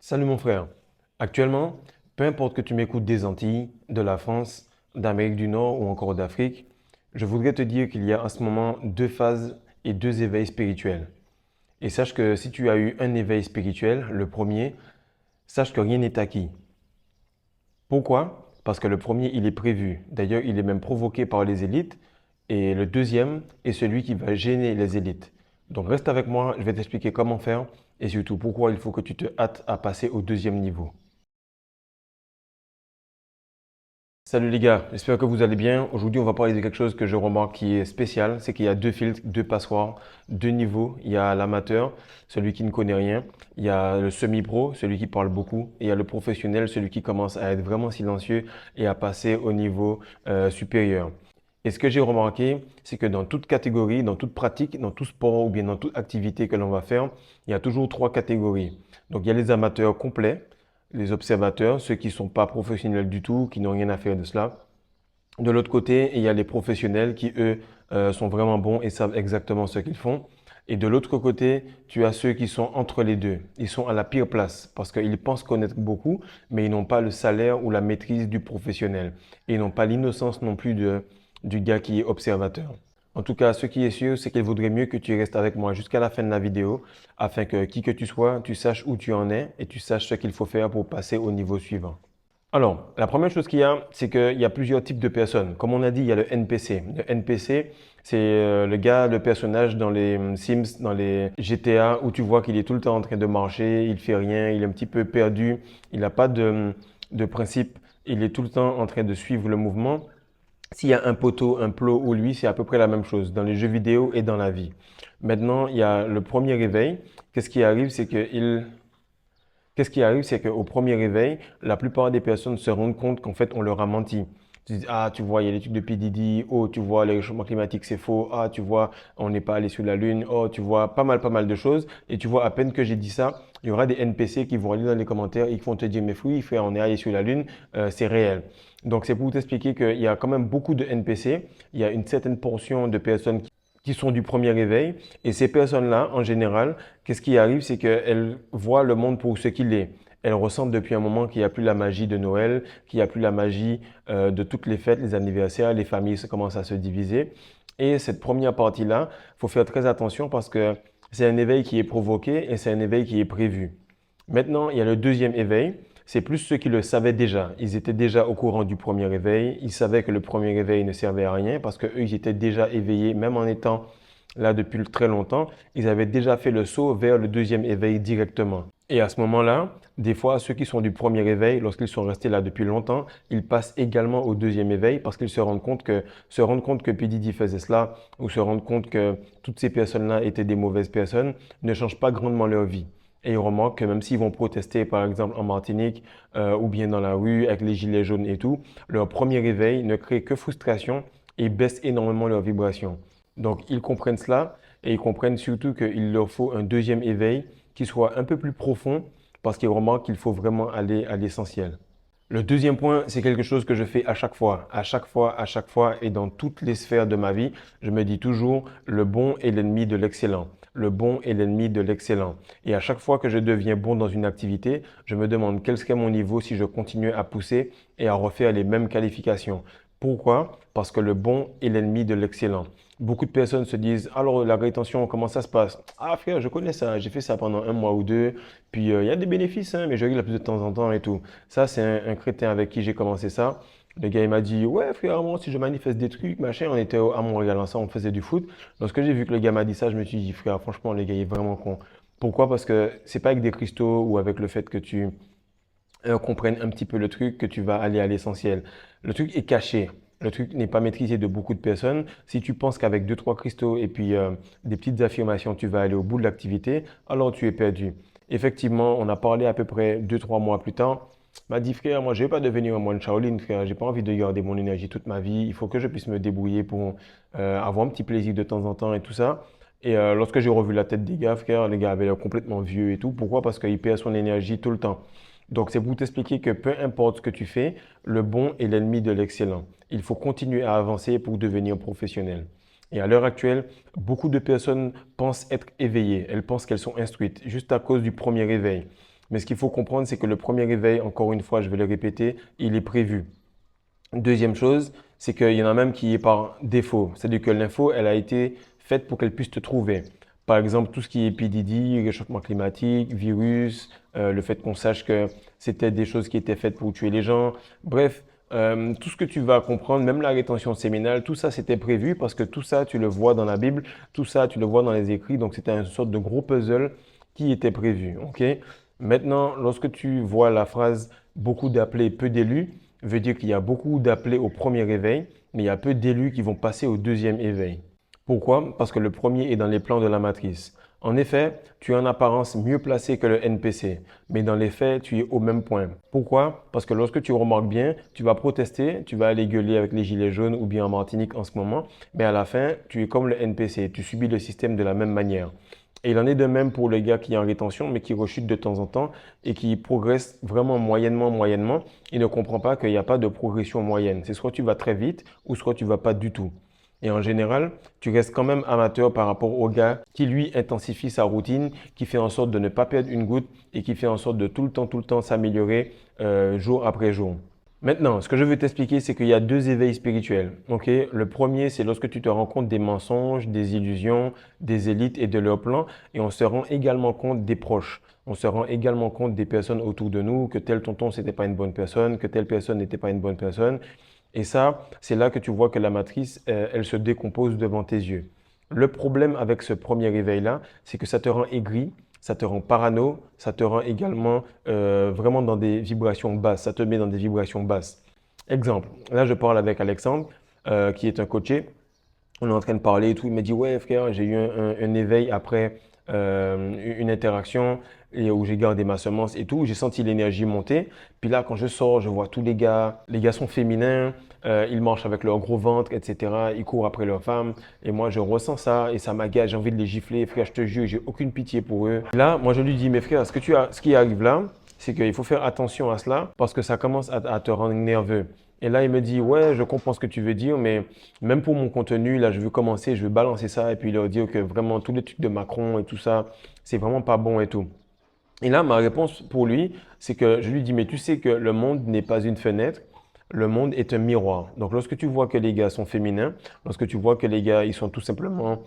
Salut mon frère. Actuellement, peu importe que tu m'écoutes des Antilles, de la France, d'Amérique du Nord ou encore d'Afrique, je voudrais te dire qu'il y a en ce moment deux phases et deux éveils spirituels. Et sache que si tu as eu un éveil spirituel, le premier, sache que rien n'est acquis. Pourquoi? Parce que le premier, il est prévu. D'ailleurs, il est même provoqué par les élites. Et le deuxième est celui qui va gêner les élites. Donc reste avec moi, je vais t'expliquer comment faire et surtout pourquoi il faut que tu te hâtes à passer au deuxième niveau. Salut les gars, j'espère que vous allez bien. Aujourd'hui, on va parler de quelque chose que je remarque qui est spécial, c'est qu'il y a deux filtres, deux passoires, deux niveaux. Il y a l'amateur, celui qui ne connaît rien. Il y a le semi-pro, celui qui parle beaucoup. Et il y a le professionnel, celui qui commence à être vraiment silencieux et à passer au niveau supérieur. Et ce que j'ai remarqué, c'est que dans toute catégorie, dans toute pratique, dans tout sport ou bien dans toute activité que l'on va faire, il y a toujours trois catégories. Donc il y a les amateurs complets, les observateurs, ceux qui ne sont pas professionnels du tout, qui n'ont rien à faire de cela. De l'autre côté, il y a les professionnels qui, eux, sont vraiment bons et savent exactement ce qu'ils font. Et de l'autre côté, tu as ceux qui sont entre les deux. Ils sont à la pire place parce qu'ils pensent connaître beaucoup, mais ils n'ont pas le salaire ou la maîtrise du professionnel. Et ils n'ont pas l'innocence non plus du gars qui est observateur. En tout cas, ce qui est sûr, c'est qu'il vaudrait mieux que tu restes avec moi jusqu'à la fin de la vidéo afin que qui que tu sois, tu saches où tu en es et tu saches ce qu'il faut faire pour passer au niveau suivant. Alors, la première chose qu'il y a, c'est qu'il y a plusieurs types de personnes. Comme on a dit, il y a le NPC. Le NPC, c'est le gars, le personnage dans les Sims, dans les GTA, où tu vois qu'il est tout le temps en train de marcher, il fait rien, il est un petit peu perdu, il n'a pas de principe, il est tout le temps en train de suivre le mouvement. S'il y a un poteau, un plot ou lui, c'est à peu près la même chose dans les jeux vidéo et dans la vie. Maintenant, il y a le premier réveil. Qu'est-ce qui arrive, c'est qu'il Qu'est-ce qui arrive, c'est qu'au premier réveil, la plupart des personnes se rendent compte qu'en fait, on leur a menti. Tu dis, ah, tu vois, il y a les trucs de P. Diddy. Oh, tu vois, le réchauffement climatique, c'est faux. Ah, tu vois, on n'est pas allé sur la Lune. Oh, tu vois, pas mal de choses. Et tu vois, à peine que j'ai dit ça, il y aura des NPC qui vont aller dans les commentaires et qui vont te dire, mais oui, frère, on est allé sur la Lune, c'est réel. Donc, c'est pour t'expliquer qu'il y a quand même beaucoup de NPC. Il y a une certaine portion de personnes qui sont du premier réveil. Et ces personnes-là, en général, qu'est-ce qui arrive, c'est qu'elles voient le monde pour ce qu'il est. Elles ressentent depuis un moment qu'il n'y a plus la magie de Noël, qu'il n'y a plus la magie de toutes les fêtes, les anniversaires, les familles commencent à se diviser. Et cette première partie-là, il faut faire très attention parce que c'est un éveil qui est provoqué et c'est un éveil qui est prévu. Maintenant, il y a le deuxième éveil. C'est plus ceux qui le savaient déjà. Ils étaient déjà au courant du premier réveil. Ils savaient que le premier réveil ne servait à rien parce qu'eux, ils étaient déjà éveillés, même en étant là depuis très longtemps. Ils avaient déjà fait le saut vers le deuxième éveil directement. Et à ce moment-là, des fois, ceux qui sont du premier éveil, lorsqu'ils sont restés là depuis longtemps, ils passent également au deuxième éveil parce qu'ils se rendent compte que P. Diddy faisait cela ou se rendent compte que toutes ces personnes-là étaient des mauvaises personnes, ne changent pas grandement leur vie. Et ils remarquent que même s'ils vont protester, par exemple, en Martinique ou bien dans la rue avec les gilets jaunes et tout, leur premier réveil ne crée que frustration et baisse énormément leur vibration. Donc, ils comprennent cela et ils comprennent surtout qu'il leur faut un deuxième éveil qui soit un peu plus profond parce qu'ils remarquent qu'il faut vraiment aller à l'essentiel. Le deuxième point, c'est quelque chose que je fais à chaque fois, à chaque fois, à chaque fois et dans toutes les sphères de ma vie. Je me dis toujours, le bon est l'ennemi de l'excellent. Le bon est l'ennemi de l'excellent. Et à chaque fois que je deviens bon dans une activité, je me demande quel serait mon niveau si je continuais à pousser et à refaire les mêmes qualifications. Pourquoi? Parce que le bon est l'ennemi de l'excellent. Beaucoup de personnes se disent, alors la rétention, comment ça se passe? Ah frère, je connais ça, j'ai fait ça pendant un mois ou deux, puis il y a des bénéfices, hein, mais je règle plus de temps en temps et tout. Ça, c'est un crétin avec qui j'ai commencé ça. Le gars, il m'a dit, ouais frère, moi si je manifeste des trucs, machin, on était à Montréal ensemble, on faisait du foot. Lorsque j'ai vu que le gars m'a dit ça, je me suis dit, frère, franchement, le gars, il est vraiment con. Pourquoi? Parce que c'est pas avec des cristaux ou avec le fait que tu comprennes un petit peu le truc que tu vas aller à l'essentiel. Le truc est caché. Le truc n'est pas maîtrisé de beaucoup de personnes. Si tu penses qu'avec deux, trois cristaux et puis des petites affirmations, tu vas aller au bout de l'activité, alors tu es perdu. Effectivement, on a parlé à peu près deux, trois mois plus tard. Il m'a dit, frère, moi, je ne vais pas devenir un moine Shaolin, frère. J'ai pas envie de garder mon énergie toute ma vie. Il faut que je puisse me débrouiller pour avoir un petit plaisir de temps en temps et tout ça. Et lorsque j'ai revu la tête des gars, frère, les gars avaient l'air complètement vieux et tout. Pourquoi? Parce qu'il perd son énergie tout le temps. Donc, c'est pour t'expliquer que peu importe ce que tu fais, le bon est l'ennemi de l'excellent. Il faut continuer à avancer pour devenir professionnel. Et à l'heure actuelle, beaucoup de personnes pensent être éveillées. Elles pensent qu'elles sont instruites juste à cause du premier réveil. Mais ce qu'il faut comprendre, c'est que le premier réveil, encore une fois, je vais le répéter, il est prévu. Deuxième chose, c'est qu'il y en a même qui est par défaut. C'est-à-dire que l'info, elle a été faite pour qu'elle puisse te trouver. Par exemple, tout ce qui est PDD, réchauffement climatique, virus, le fait qu'on sache que c'était des choses qui étaient faites pour tuer les gens. Bref, tout ce que tu vas comprendre, même la rétention séminale, tout ça c'était prévu parce que tout ça tu le vois dans la Bible, tout ça tu le vois dans les écrits, donc c'était une sorte de gros puzzle qui était prévu. Ok? Maintenant, lorsque tu vois la phrase beaucoup d'appelés, peu d'élus, veut dire qu'il y a beaucoup d'appelés au premier éveil, mais il y a peu d'élus qui vont passer au deuxième éveil. Pourquoi? Parce que le premier est dans les plans de la matrice. En effet, tu es en apparence mieux placé que le NPC, mais dans les faits, tu es au même point. Pourquoi? Parce que lorsque tu remarques bien, tu vas protester, tu vas aller gueuler avec les gilets jaunes ou bien en Martinique en ce moment, mais à la fin, tu es comme le NPC, tu subis le système de la même manière. Et il en est de même pour le gars qui est en rétention, mais qui rechute de temps en temps et qui progresse vraiment moyennement, moyennement. Il ne comprend pas qu'il n'y a pas de progression moyenne. C'est soit tu vas très vite ou soit tu vas pas du tout. Et en général, tu restes quand même amateur par rapport au gars qui, lui, intensifie sa routine, qui fait en sorte de ne pas perdre une goutte et qui fait en sorte de tout le temps s'améliorer jour après jour. Maintenant, ce que je veux t'expliquer, c'est qu'il y a deux éveils spirituels. Ok? Le premier, c'est lorsque tu te rends compte des mensonges, des illusions, des élites et de leurs plans, et on se rend également compte des proches. On se rend également compte des personnes autour de nous, que tel tonton, c'était pas une bonne personne, que telle personne n'était pas une bonne personne. Et ça, c'est là que tu vois que la matrice, elle se décompose devant tes yeux. Le problème avec ce premier réveil-là, c'est que ça te rend aigri, ça te rend parano, ça te rend également vraiment dans des vibrations basses, ça te met dans des vibrations basses. Exemple, là je parle avec Alexandre, qui est un coaché, on est en train de parler et tout, il m'a dit, ouais frère, j'ai eu un éveil après une interaction et où j'ai gardé ma semence et tout, j'ai senti l'énergie monter. Puis là, quand je sors, je vois tous les gars sont féminins, ils marchent avec leur gros ventre, etc. Ils courent après leurs femmes. Et moi, je ressens ça et ça m'agace, j'ai envie de les gifler. Frère, je te jure, j'ai aucune pitié pour eux. Là, moi, je lui dis, mais frère, ce qui arrive là, c'est qu'il faut faire attention à cela parce que ça commence à te rendre nerveux. Et là, il me dit, ouais, je comprends ce que tu veux dire, mais même pour mon contenu, là, je veux commencer, je veux balancer ça et puis leur dire que vraiment, tous les trucs de Macron et tout ça, c'est vraiment pas bon et tout. Et là, ma réponse pour lui, c'est que je lui dis, mais tu sais que le monde n'est pas une fenêtre, le monde est un miroir. Donc, lorsque tu vois que les gars sont féminins, lorsque tu vois que les gars, ils sont tout simplement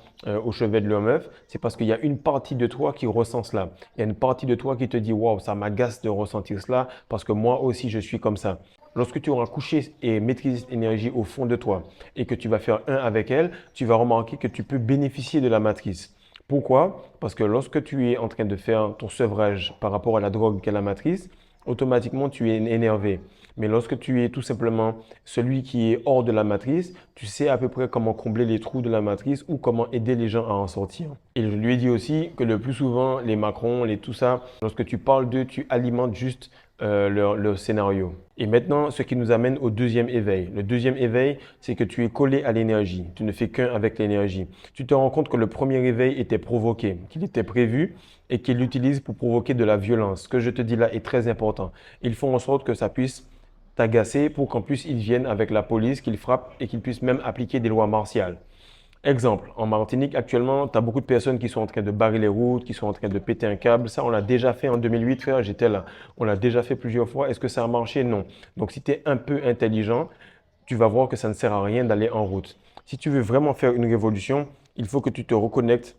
au chevet de leur meuf, c'est parce qu'il y a une partie de toi qui ressent cela. Il y a une partie de toi qui te dit, waouh, ça m'agace de ressentir cela parce que moi aussi, je suis comme ça. Lorsque tu auras couché et maîtrisé cette énergie au fond de toi et que tu vas faire un avec elle, tu vas remarquer que tu peux bénéficier de la matrice. Pourquoi? Parce que lorsque tu es en train de faire ton sevrage par rapport à la drogue qu'est la matrice, automatiquement tu es énervé. Mais lorsque tu es tout simplement celui qui est hors de la matrice, tu sais à peu près comment combler les trous de la matrice ou comment aider les gens à en sortir. Et je lui ai dit aussi que le plus souvent, les Macron, les tout ça, lorsque tu parles d'eux, tu alimentes juste leur scénario. Et maintenant, ce qui nous amène au deuxième éveil. Le deuxième éveil, c'est que tu es collé à l'énergie. Tu ne fais qu'un avec l'énergie. Tu te rends compte que le premier éveil était provoqué, qu'il était prévu et qu'il l'utilise pour provoquer de la violence. Ce que je te dis là est très important. Ils font en sorte que ça puisse t'agacer pour qu'en plus ils viennent avec la police, qu'ils frappent et qu'ils puissent même appliquer des lois martiales. Exemple, en Martinique, actuellement, tu as beaucoup de personnes qui sont en train de barrer les routes, qui sont en train de péter un câble. Ça, on l'a déjà fait en 2008, frère, j'étais là. On l'a déjà fait plusieurs fois. Est-ce que ça a marché? Non. Donc, si tu es un peu intelligent, tu vas voir que ça ne sert à rien d'aller en route. Si tu veux vraiment faire une révolution, il faut que tu te reconnectes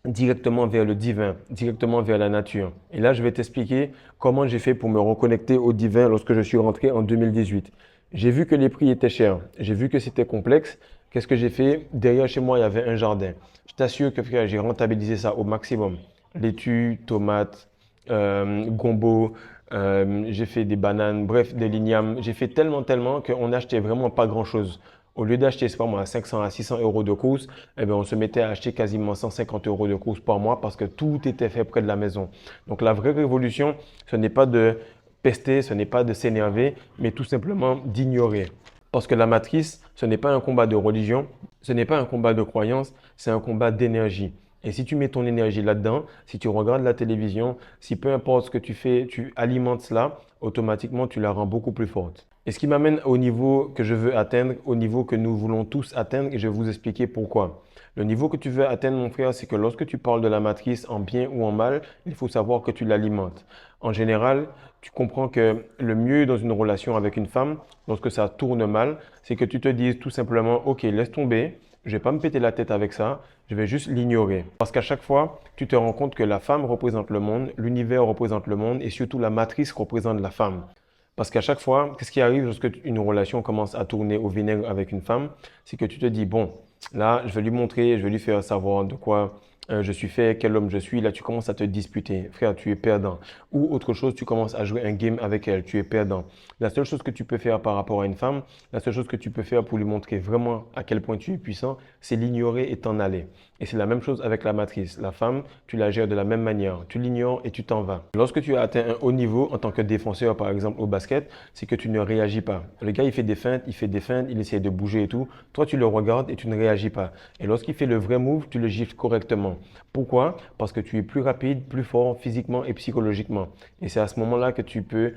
directement vers le divin, directement vers la nature. Et là, je vais t'expliquer comment j'ai fait pour me reconnecter au divin lorsque je suis rentré en 2018. J'ai vu que les prix étaient chers, j'ai vu que c'était complexe. Qu'est-ce que j'ai fait? Derrière chez moi, il y avait un jardin. Je t'assure que frère, j'ai rentabilisé ça au maximum. Laitue, tomates, gombo, j'ai fait des bananes, bref, des lignames. J'ai fait tellement qu'on n'achetait vraiment pas grand-chose. Au lieu d'acheter, c'est pas moi, 500 à 600 euros de courses, eh bien, on se mettait à acheter quasiment 150 euros de courses par mois parce que tout était fait près de la maison. Donc la vraie révolution, ce n'est pas de pester, ce n'est pas de s'énerver, mais tout simplement d'ignorer. Parce que la matrice, ce n'est pas un combat de religion, ce n'est pas un combat de croyance, c'est un combat d'énergie. Et si tu mets ton énergie là-dedans, si tu regardes la télévision, si peu importe ce que tu fais, tu alimentes cela, automatiquement tu la rends beaucoup plus forte. Et ce qui m'amène au niveau que je veux atteindre, au niveau que nous voulons tous atteindre, et je vais vous expliquer pourquoi. Le niveau que tu veux atteindre, mon frère, c'est que lorsque tu parles de la matrice en bien ou en mal, il faut savoir que tu l'alimentes. En général, tu comprends que le mieux dans une relation avec une femme, lorsque ça tourne mal, c'est que tu te dises tout simplement, OK, laisse tomber, je vais pas me péter la tête avec ça, je vais juste l'ignorer. Parce qu'à chaque fois, tu te rends compte que la femme représente le monde, l'univers représente le monde et surtout la matrice représente la femme. Parce qu'à chaque fois, qu'est-ce qui arrive lorsque une relation commence à tourner au vinaigre avec une femme? C'est que tu te dis, bon, là, je vais lui montrer, je vais lui faire savoir de quoi je suis fait, quel homme je suis. Là, tu commences à te disputer. Frère, tu es perdant. Ou autre chose, tu commences à jouer un game avec elle, tu es perdant. La seule chose que tu peux faire par rapport à une femme, la seule chose que tu peux faire pour lui montrer vraiment à quel point tu es puissant, c'est l'ignorer et t'en aller. Et c'est la même chose avec la matrice. La femme, tu la gères de la même manière. Tu l'ignores et tu t'en vas. Lorsque tu as atteint un haut niveau en tant que défenseur, par exemple au basket, c'est que tu ne réagis pas. Le gars, il fait des feintes, il essaie de bouger et tout. Toi, tu le regardes et tu ne réagis pas. Et lorsqu'il fait le vrai move, tu le gifles correctement. Pourquoi? Parce que tu es plus rapide, plus fort physiquement et psychologiquement. Et c'est à ce moment-là que tu peux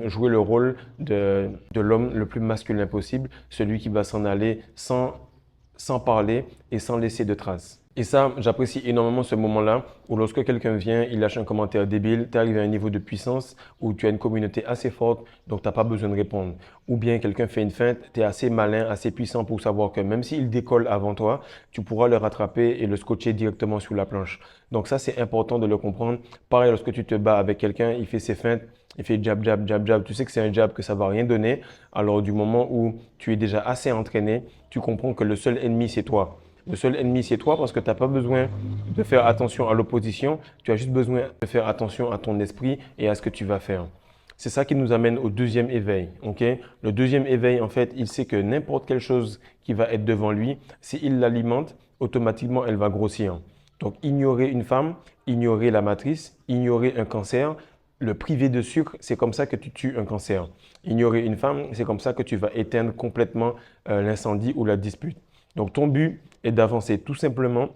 jouer le rôle de l'homme le plus masculin possible, celui qui va s'en aller sans parler et sans laisser de traces. Et ça, j'apprécie énormément ce moment-là où lorsque quelqu'un vient, il lâche un commentaire débile, tu arrives à un niveau de puissance où tu as une communauté assez forte, donc tu n'as pas besoin de répondre. Ou bien quelqu'un fait une feinte, tu es assez malin, assez puissant pour savoir que même s'il décolle avant toi, tu pourras le rattraper et le scotcher directement sur la planche. Donc ça, c'est important de le comprendre. Pareil, lorsque tu te bats avec quelqu'un, il fait ses feintes, il fait jab, jab, jab, jab. Tu sais que c'est un jab, que ça va rien donner. Alors du moment où tu es déjà assez entraîné, tu comprends que le seul ennemi, c'est toi. Le seul ennemi, c'est toi parce que tu n'as pas besoin de faire attention à l'opposition. Tu as juste besoin de faire attention à ton esprit et à ce que tu vas faire. C'est ça qui nous amène au deuxième éveil. Ok? Le deuxième éveil, en fait, il sait que n'importe quelle chose qui va être devant lui, s'il l'alimente, automatiquement, elle va grossir. Donc, ignorer une femme, ignorer la matrice, ignorer un cancer, le priver de sucre, c'est comme ça que tu tues un cancer. Ignorer une femme, c'est comme ça que tu vas éteindre complètement l'incendie ou la dispute. Donc, ton but est d'avancer tout simplement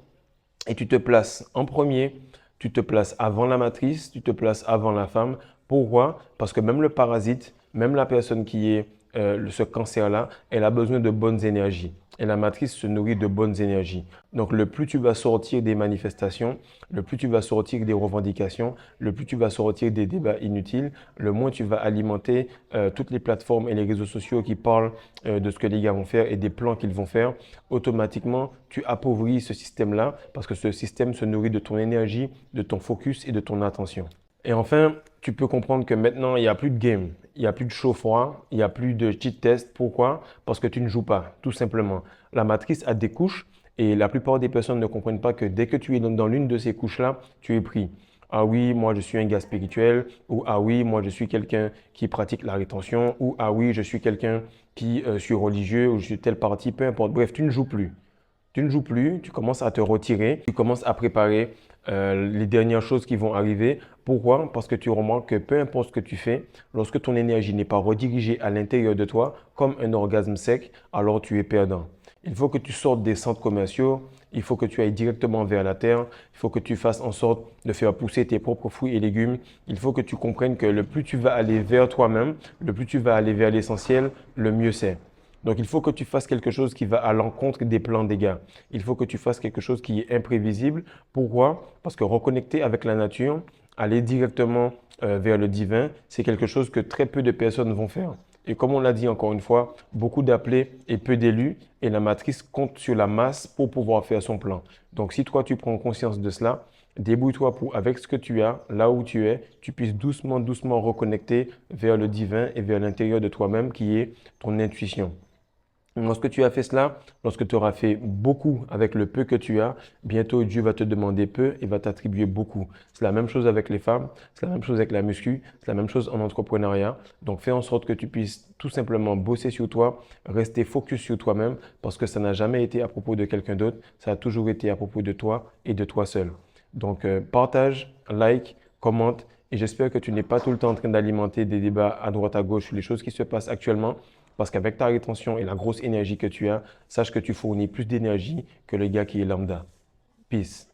et tu te places en premier, tu te places avant la matrice, tu te places avant la femme. Pourquoi? Parce que même le parasite, même la personne qui est ce cancer-là, elle a besoin de bonnes énergies. Et la matrice se nourrit de bonnes énergies. Donc, le plus tu vas sortir des manifestations, le plus tu vas sortir des revendications, le plus tu vas sortir des débats inutiles, le moins tu vas alimenter toutes les plateformes et les réseaux sociaux qui parlent de ce que les gars vont faire et des plans qu'ils vont faire. Automatiquement, tu appauvris ce système-là parce que ce système se nourrit de ton énergie, de ton focus et de ton attention. Et enfin, tu peux comprendre que maintenant, il n'y a plus de game, il n'y a plus de chaud froid, il n'y a plus de cheat test. Pourquoi? Parce que tu ne joues pas, tout simplement. La matrice a des couches et la plupart des personnes ne comprennent pas que dès que tu es dans l'une de ces couches-là, tu es pris. Ah oui, moi je suis un gars spirituel, ou ah oui, moi je suis quelqu'un qui pratique la rétention, ou ah oui, je suis quelqu'un qui suis religieux, ou je suis telle partie, peu importe. Bref, tu ne joues plus. Tu ne joues plus, tu commences à te retirer, tu commences à préparer les dernières choses qui vont arriver. Pourquoi? Parce que tu remarques que peu importe ce que tu fais, lorsque ton énergie n'est pas redirigée à l'intérieur de toi, comme un orgasme sec, alors tu es perdant. Il faut que tu sortes des centres commerciaux, il faut que tu ailles directement vers la terre, il faut que tu fasses en sorte de faire pousser tes propres fruits et légumes. Il faut que tu comprennes que le plus tu vas aller vers toi-même, le plus tu vas aller vers l'essentiel, le mieux c'est. Donc, il faut que tu fasses quelque chose qui va à l'encontre des plans des gars. Il faut que tu fasses quelque chose qui est imprévisible. Pourquoi? Parce que reconnecter avec la nature, aller directement vers le divin, c'est quelque chose que très peu de personnes vont faire. Et comme on l'a dit encore une fois, beaucoup d'appelés et peu d'élus, et la matrice compte sur la masse pour pouvoir faire son plan. Donc, si toi, tu prends conscience de cela, débrouille-toi pour, avec ce que tu as, là où tu es, tu puisses doucement, doucement reconnecter vers le divin et vers l'intérieur de toi-même qui est ton intuition. Lorsque tu as fait cela, lorsque tu auras fait beaucoup avec le peu que tu as, bientôt Dieu va te demander peu et va t'attribuer beaucoup. C'est la même chose avec les femmes, c'est la même chose avec la muscu, c'est la même chose en entrepreneuriat. Donc fais en sorte que tu puisses tout simplement bosser sur toi, rester focus sur toi-même parce que ça n'a jamais été à propos de quelqu'un d'autre, ça a toujours été à propos de toi et de toi seul. Donc partage, like, commente et j'espère que tu n'es pas tout le temps en train d'alimenter des débats à droite à gauche sur les choses qui se passent actuellement. Parce qu'avec ta rétention et la grosse énergie que tu as, sache que tu fournis plus d'énergie que le gars qui est lambda. Peace.